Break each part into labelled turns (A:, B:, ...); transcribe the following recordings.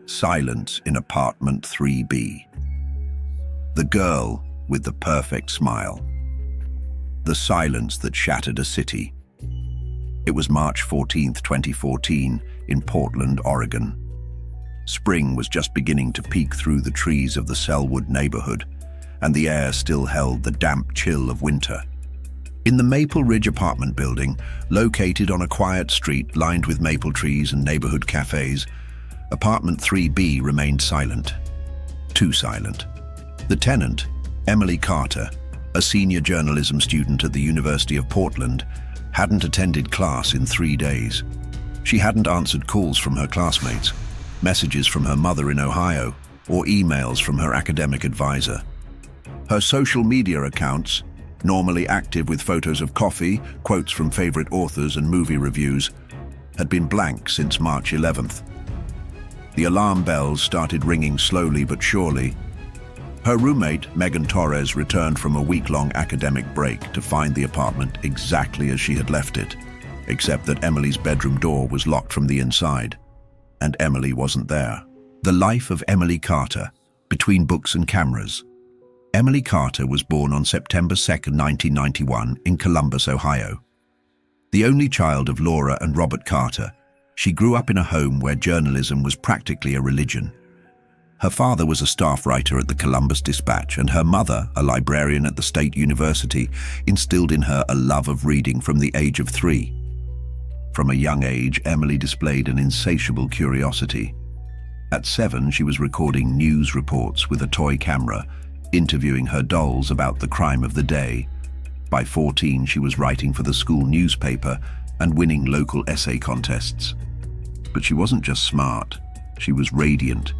A: Silence in apartment 3B. The girl with the perfect smile. The silence that shattered a city. It was March 14th, 2014, in Portland, Oregon. Spring was just beginning to peek through the trees of the Selwood neighborhood, and the air still held the damp chill of winter. In the Maple Ridge apartment building, located on a quiet street lined with maple trees and neighborhood cafes, apartment 3B remained silent. Too silent. The tenant, Emily Carter, a senior journalism student at the University of Portland, hadn't attended class in 3 days. She hadn't answered calls from her classmates, messages from her mother in Ohio, or emails from her academic advisor. Her social media accounts, normally active with photos of coffee, quotes from favorite authors and movie reviews, had been blank since March 11th. The alarm bells started ringing slowly but surely. Her roommate, Megan Torres, returned from a week-long academic break to find the apartment exactly as she had left it, except that Emily's bedroom door was locked from the inside, and Emily wasn't there. The life of Emily Carter, between books and cameras. Emily Carter was born on September 2nd, 1991, in Columbus, Ohio. The only child of Laura and Robert Carter, she grew up in a home where journalism was practically a religion. Her father was a staff writer at the Columbus Dispatch, and her mother, a librarian at the State University, instilled in her a love of reading from the age of 3. From a young age, Emily displayed an insatiable curiosity. At 7, she was recording news reports with a toy camera, interviewing her dolls about the crime of the day. By 14, she was writing for the school newspaper and winning local essay contests. But she wasn't just smart, she was radiant.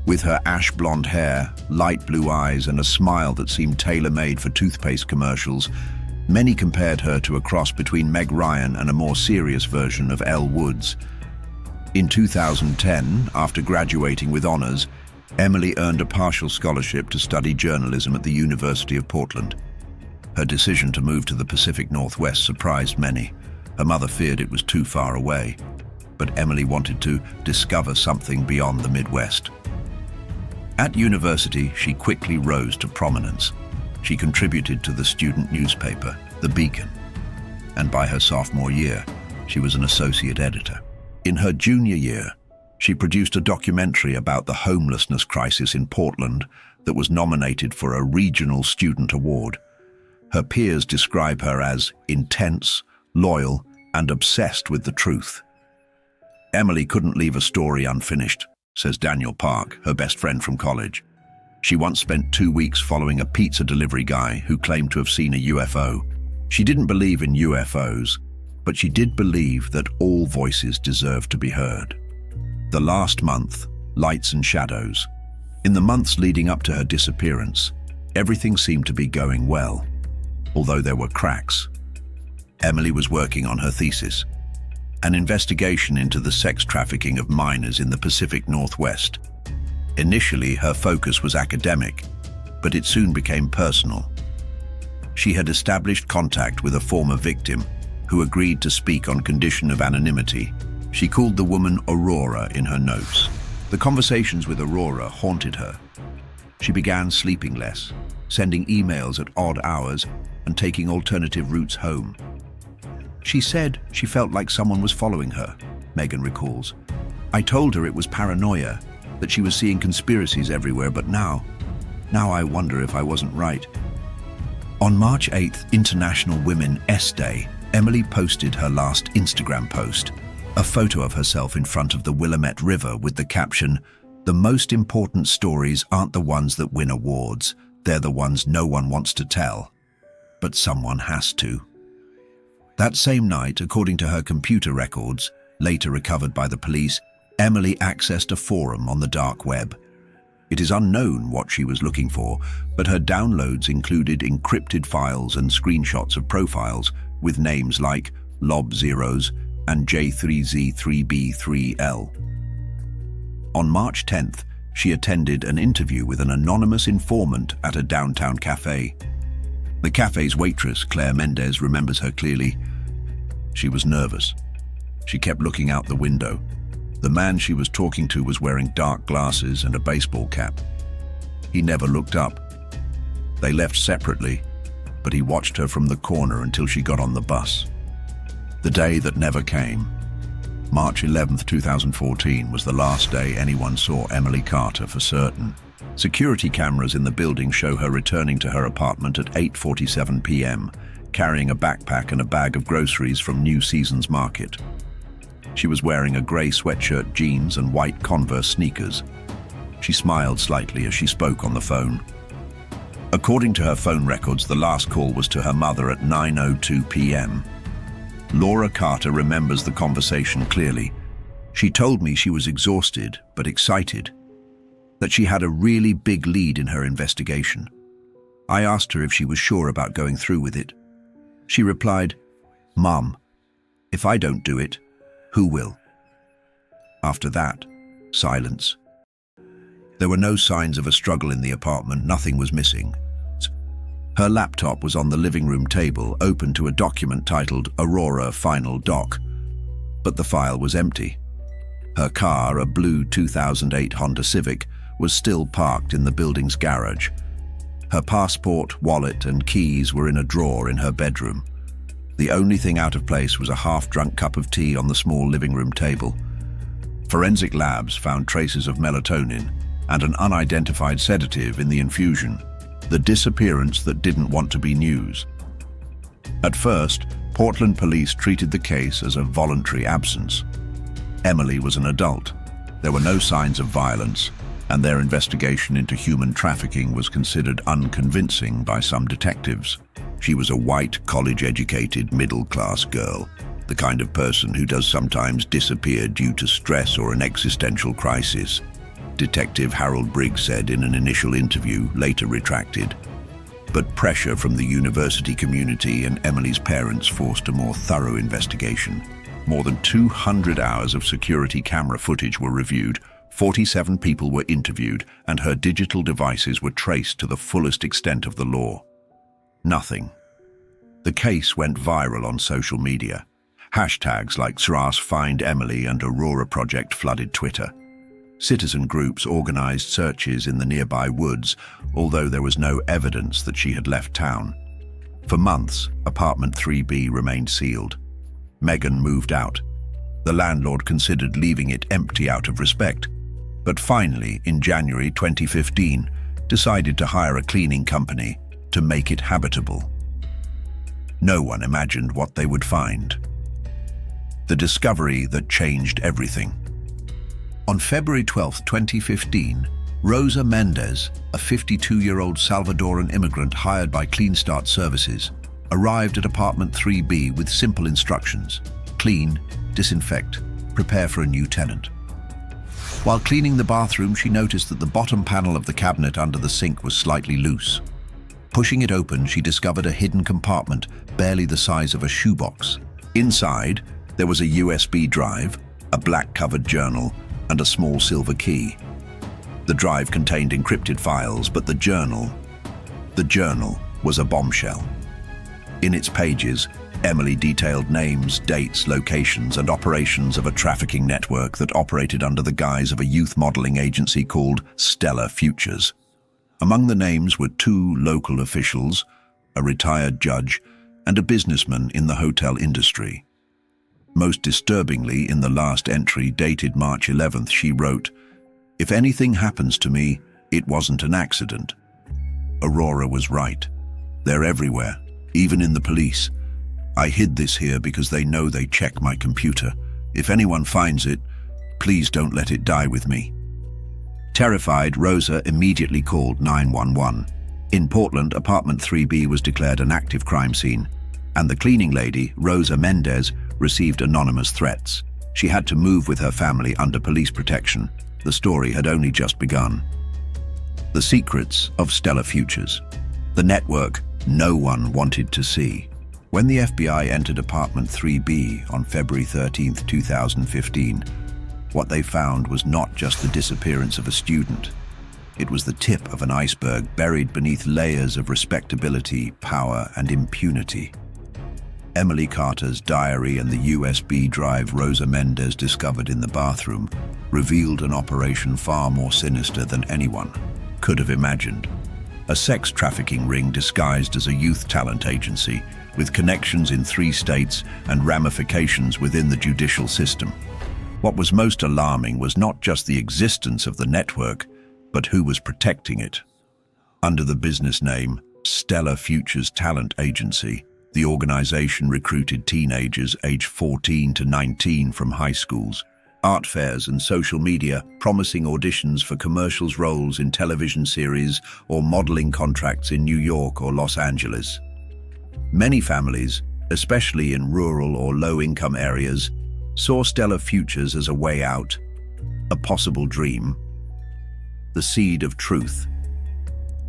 A: With her ash blonde hair, light blue eyes, and a smile that seemed tailor-made for toothpaste commercials, many compared her to a cross between Meg Ryan and a more serious version of Elle Woods. In 2010, after graduating with honors, Emily earned a partial scholarship to study journalism at the University of Portland. Her decision to move to the Pacific Northwest surprised many. Her mother feared it was too far away, but Emily wanted to discover something beyond the Midwest. At university, she quickly rose to prominence. She contributed to the student newspaper, The Beacon, and by her sophomore year, she was an associate editor. In her junior year, she produced a documentary about the homelessness crisis in Portland that was nominated for a regional student award. Her peers describe her as intense, loyal, and obsessed with the truth. Emily couldn't leave a story unfinished, says Daniel Park, her best friend from college. She once spent 2 weeks following a pizza delivery guy who claimed to have seen a UFO. She didn't believe in UFOs, but she did believe that all voices deserved to be heard. The last month, lights and shadows. In the months leading up to her disappearance, everything seemed to be going well, although there were cracks. Emily was working on her thesis, an investigation into the sex trafficking of minors in the Pacific Northwest. Initially, her focus was academic, but it soon became personal. She had established contact with a former victim who agreed to speak on condition of anonymity. She called the woman Aurora in her notes. The conversations with Aurora haunted her. She began sleeping less, sending emails at odd hours, and taking alternative routes home. She said she felt like someone was following her, Megan recalls. I told her it was paranoia, that she was seeing conspiracies everywhere, but now I wonder if I wasn't right. On March 8th, International Women's Day, Emily posted her last Instagram post, a photo of herself in front of the Willamette River with the caption, "The most important stories aren't the ones that win awards, they're the ones no one wants to tell. But someone has to." That same night, according to her computer records, later recovered by the police, Emily accessed a forum on the dark web. It is unknown what she was looking for, but her downloads included encrypted files and screenshots of profiles with names like Lob Zeros and J3Z3B3L. On March 10th, she attended an interview with an anonymous informant at a downtown cafe. The cafe's waitress, Claire Mendez, remembers her clearly. She was nervous. She kept looking out the window. The man she was talking to was wearing dark glasses and a baseball cap. He never looked up. They left separately, but he watched her from the corner until she got on the bus. The day that never came. March 11th, 2014 was the last day anyone saw Emily Carter for certain. Security cameras in the building show her returning to her apartment at 8:47 p.m., carrying a backpack and a bag of groceries from New Seasons Market. She was wearing a grey sweatshirt, jeans, and white Converse sneakers. She smiled slightly as she spoke on the phone. According to her phone records, the last call was to her mother at 9:02 p.m. Laura Carter remembers the conversation clearly. She told me she was exhausted but excited, that she had a really big lead in her investigation. I asked her if she was sure about going through with it. She replied, "Mom, if I don't do it, who will?" After that, silence. There were no signs of a struggle in the apartment. Nothing was missing. Her laptop was on the living room table, open to a document titled Aurora Final Doc, but the file was empty. Her car, a blue 2008 Honda Civic, was still parked in the building's garage. Her passport, wallet, and keys were in a drawer in her bedroom. The only thing out of place was a half-drunk cup of tea on the small living room table. Forensic labs found traces of melatonin and an unidentified sedative in the infusion. The disappearance that didn't want to be news. At first, Portland police treated the case as a voluntary absence. Emily was an adult. There were no signs of violence, and their investigation into human trafficking was considered unconvincing by some detectives. She was a white, college-educated, middle-class girl, the kind of person who does sometimes disappear due to stress or an existential crisis. Detective Harold Briggs said in an initial interview, later retracted. But pressure from the university community and Emily's parents forced a more thorough investigation. More than 200 hours of security camera footage were reviewed, 47 people were interviewed, and her digital devices were traced to the fullest extent of the law. Nothing. The case went viral on social media. Hashtags like #FindEmily and Aurora Project flooded Twitter. Citizen groups organized searches in the nearby woods, although there was no evidence that she had left town. For months, apartment 3B remained sealed. Megan moved out. The landlord considered leaving it empty out of respect, but finally, in January 2015, decided to hire a cleaning company to make it habitable. No one imagined what they would find. The discovery that changed everything. On February 12, 2015, Rosa Mendez, a 52-year-old Salvadoran immigrant hired by Clean Start Services, arrived at apartment 3B with simple instructions: clean, disinfect, prepare for a new tenant. While cleaning the bathroom, she noticed that the bottom panel of the cabinet under the sink was slightly loose. Pushing it open, she discovered a hidden compartment, barely the size of a shoebox. Inside, there was a USB drive, a black-covered journal, and a small silver key. The drive contained encrypted files, but the journal was a bombshell. In its pages, Emily detailed names, dates, locations, and operations of a trafficking network that operated under the guise of a youth modeling agency called Stellar Futures. Among the names were 2 local officials, a retired judge, and a businessman in the hotel industry. Most disturbingly, in the last entry, dated March 11th, she wrote, "If anything happens to me, it wasn't an accident." Aurora was right. They're everywhere, even in the police. I hid this here because they know they check my computer. If anyone finds it, please don't let it die with me. Terrified, Rosa immediately called 911. In Portland, apartment 3B was declared an active crime scene, and the cleaning lady, Rosa Mendez, received anonymous threats. She had to move with her family under police protection. The story had only just begun. The secrets of Stellar Futures. The network no one wanted to see. When the FBI entered apartment 3B on February 13, 2015, what they found was not just the disappearance of a student. It was the tip of an iceberg buried beneath layers of respectability, power, and impunity. Emily Carter's diary and the USB drive Rosa Mendez discovered in the bathroom revealed an operation far more sinister than anyone could have imagined. A sex trafficking ring disguised as a youth talent agency with connections in 3 states and ramifications within the judicial system. What was most alarming was not just the existence of the network, but who was protecting it. Under the business name Stellar Futures Talent Agency, the organization recruited teenagers aged 14 to 19 from high schools, art fairs and social media, promising auditions for commercials roles in television series or modeling contracts in New York or Los Angeles. Many families, especially in rural or low-income areas, saw Stellar Futures as a way out, a possible dream. The seed of truth.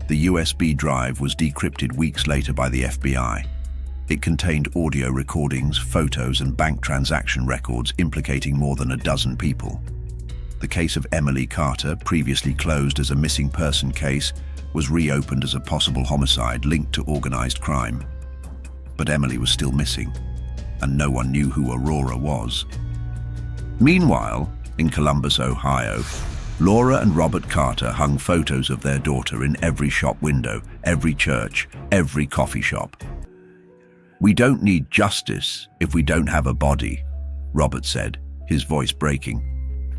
A: The USB drive was decrypted weeks later by the FBI. It contained audio recordings, photos, and bank transaction records implicating more than a dozen people. The case of Emily Carter, previously closed as a missing person case, was reopened as a possible homicide linked to organized crime. But Emily was still missing, and no one knew who Aurora was. Meanwhile, in Columbus, Ohio, Laura and Robert Carter hung photos of their daughter in every shop window, every church, every coffee shop. "We don't need justice if we don't have a body," Robert said, his voice breaking.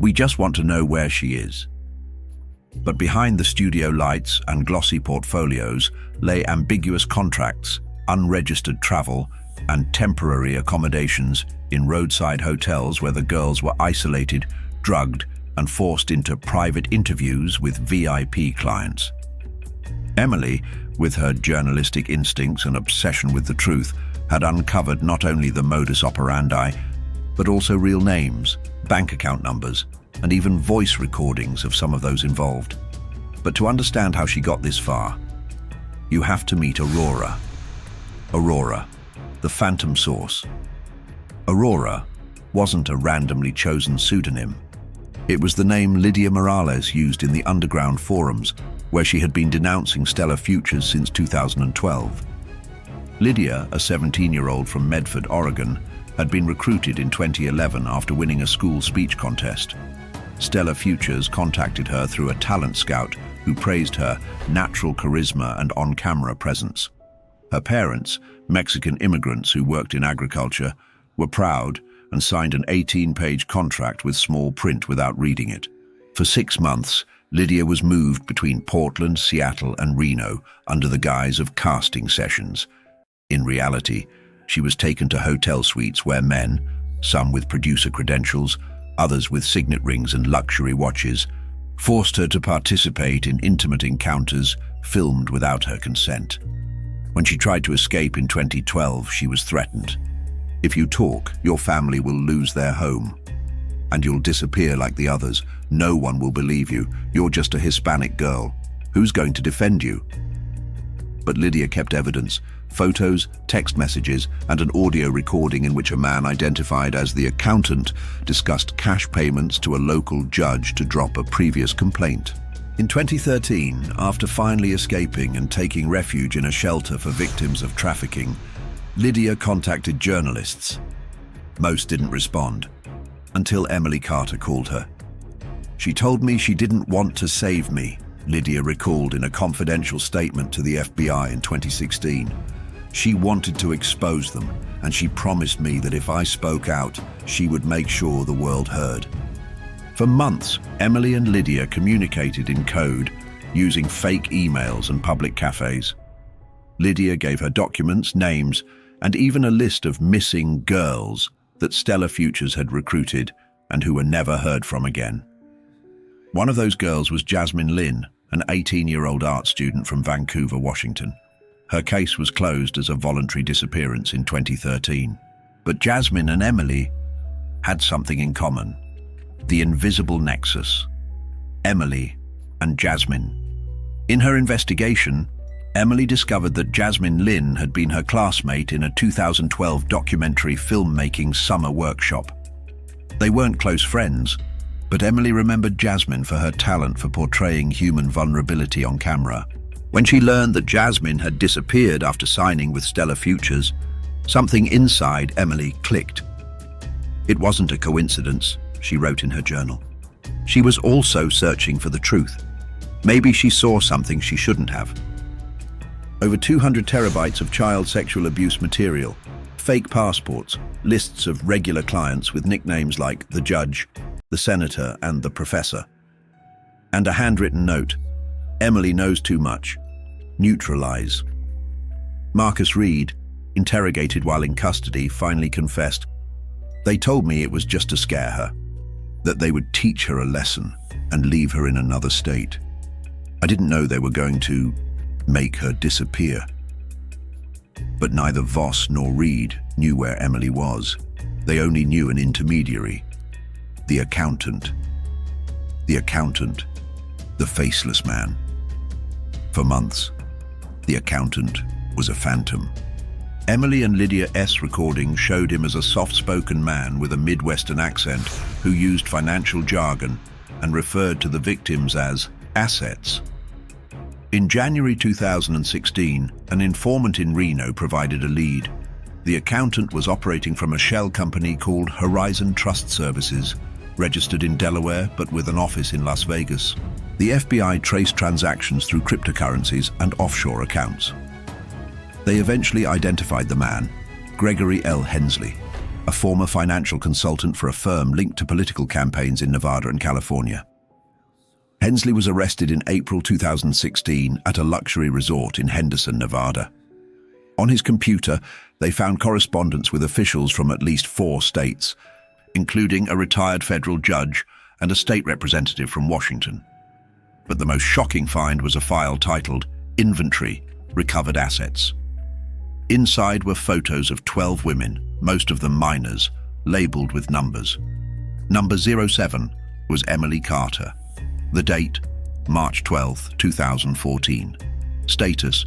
A: "We just want to know where she is." But behind the studio lights and glossy portfolios lay ambiguous contracts, unregistered travel, and temporary accommodations in roadside hotels where the girls were isolated, drugged, and forced into private interviews with VIP clients. Emily, with her journalistic instincts and obsession with the truth, had uncovered not only the modus operandi, but also real names, bank account numbers, and even voice recordings of some of those involved. But to understand how she got this far, you have to meet Aurora. Aurora, the phantom source. Aurora wasn't a randomly chosen pseudonym. It was the name Lydia Morales used in the underground forums, where she had been denouncing Stellar Futures since 2012. Lydia, a 17-year-old from Medford, Oregon, had been recruited in 2011 after winning a school speech contest. Stellar Futures contacted her through a talent scout who praised her natural charisma and on-camera presence. Her parents, Mexican immigrants who worked in agriculture, were proud and signed an 18-page contract with small print without reading it. For 6 months, Lydia was moved between Portland, Seattle, and Reno under the guise of casting sessions. In reality, she was taken to hotel suites where men, some with producer credentials, others with signet rings and luxury watches, forced her to participate in intimate encounters filmed without her consent. When she tried to escape in 2012, she was threatened. "If you talk, your family will lose their home. And you'll disappear like the others. No one will believe you. You're just a Hispanic girl. Who's going to defend you?" But Lydia kept evidence, photos, text messages, and an audio recording in which a man identified as the accountant discussed cash payments to a local judge to drop a previous complaint. In 2013, after finally escaping and taking refuge in a shelter for victims of trafficking, Lydia contacted journalists. Most didn't respond, until Emily Carter called her. "She told me she didn't want to save me," Lydia recalled in a confidential statement to the FBI in 2016. "She wanted to expose them, and she promised me that if I spoke out, she would make sure the world heard." For months, Emily and Lydia communicated in code, using fake emails and public cafes. Lydia gave her documents, names, and even a list of missing girls that Stellar Futures had recruited and who were never heard from again. One of those girls was Jasmine Lynn, an 18-year-old art student from Vancouver, Washington. Her case was closed as a voluntary disappearance in 2013. But Jasmine and Emily had something in common: the invisible nexus. Emily and Jasmine. In her investigation, Emily discovered that Jasmine Lynn had been her classmate in a 2012 documentary filmmaking summer workshop. They weren't close friends, but Emily remembered Jasmine for her talent for portraying human vulnerability on camera. When she learned that Jasmine had disappeared after signing with Stellar Futures, Something inside Emily clicked. It wasn't a coincidence, she wrote in her journal. She was also searching for the truth. Maybe she saw something she shouldn't have. Over 200 terabytes of child sexual abuse material, fake passports, lists of regular clients with nicknames like the judge, the senator, and the professor. And a handwritten note, "Emily knows too much. Neutralize." Marcus Reed, interrogated while in custody, finally confessed, "They told me it was just to scare her, that they would teach her a lesson and leave her in another state. I didn't know they were going to make her disappear." But neither Voss nor Reed knew where Emily was. They only knew an intermediary, the accountant. The accountant, the faceless man. For months, the accountant was a phantom. Emily and Lydia S. recordings showed him as a soft-spoken man with a Midwestern accent who used financial jargon and referred to the victims as assets. In January 2016, an informant in Reno provided a lead. The accountant was operating from a shell company called Horizon Trust Services, registered in Delaware but with an office in Las Vegas. The FBI traced transactions through cryptocurrencies and offshore accounts. They eventually identified the man, Gregory L. Hensley, a former financial consultant for a firm linked to political campaigns in Nevada and California. Hensley was arrested in April 2016 at a luxury resort in Henderson, Nevada. On his computer, they found correspondence with officials from at least 4 states, including a retired federal judge and a state representative from Washington. But the most shocking find was a file titled Inventory, Recovered Assets. Inside were photos of 12 women, most of them minors, labeled with numbers. Number 07 was Emily Carter. The date, March 12, 2014. Status,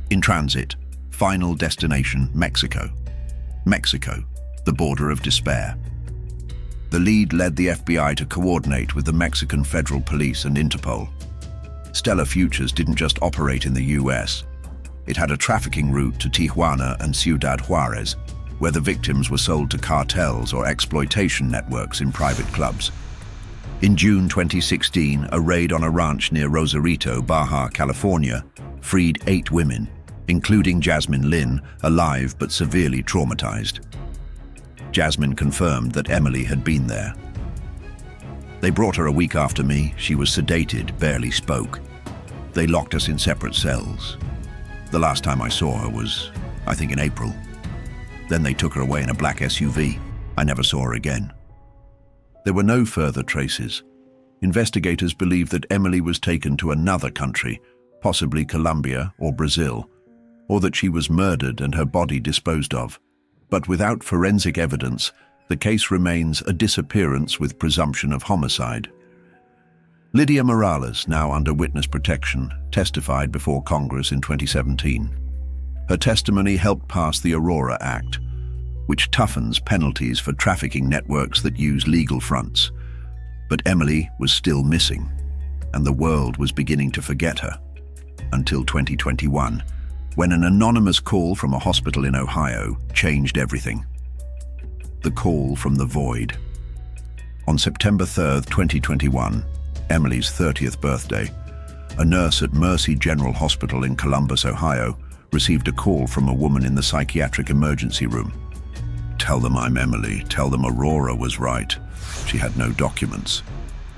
A: in transit. Final destination, Mexico. Mexico, the border of despair. The lead led the FBI to coordinate with the Mexican Federal Police and Interpol. Stellar Futures didn't just operate in the US. It had a trafficking route to Tijuana and Ciudad Juarez, where the victims were sold to cartels or exploitation networks in private clubs. In June 2016, a raid on a ranch near Rosarito, Baja California, freed 8 women, including Jasmine Lynn, alive but severely traumatized. Jasmine confirmed that Emily had been there. "They brought her a week after me. She was sedated, barely spoke. They locked us in separate cells. The last time I saw her was, I think, in April. Then they took her away in a black SUV. I never saw her again." There were no further traces. Investigators believe that Emily was taken to another country, possibly Colombia or Brazil, or that she was murdered and her body disposed of. But without forensic evidence, the case remains a disappearance with presumption of homicide. Lydia Morales, now under witness protection, testified before Congress in 2017. Her testimony helped pass the Aurora Act, which toughens penalties for trafficking networks that use legal fronts. But Emily was still missing, and the world was beginning to forget her. Until 2021, when an anonymous call from a hospital in Ohio changed everything. The call from the void. On September 3rd, 2021, Emily's 30th birthday, a nurse at Mercy General Hospital in Columbus, Ohio, received a call from a woman in the psychiatric emergency room. "Tell them I'm Emily. Tell them Aurora was right." She had no documents.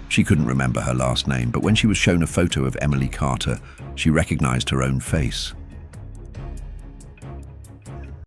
A: She couldn't remember her last name, but when she was shown a photo of Emily Carter, she recognized her own face.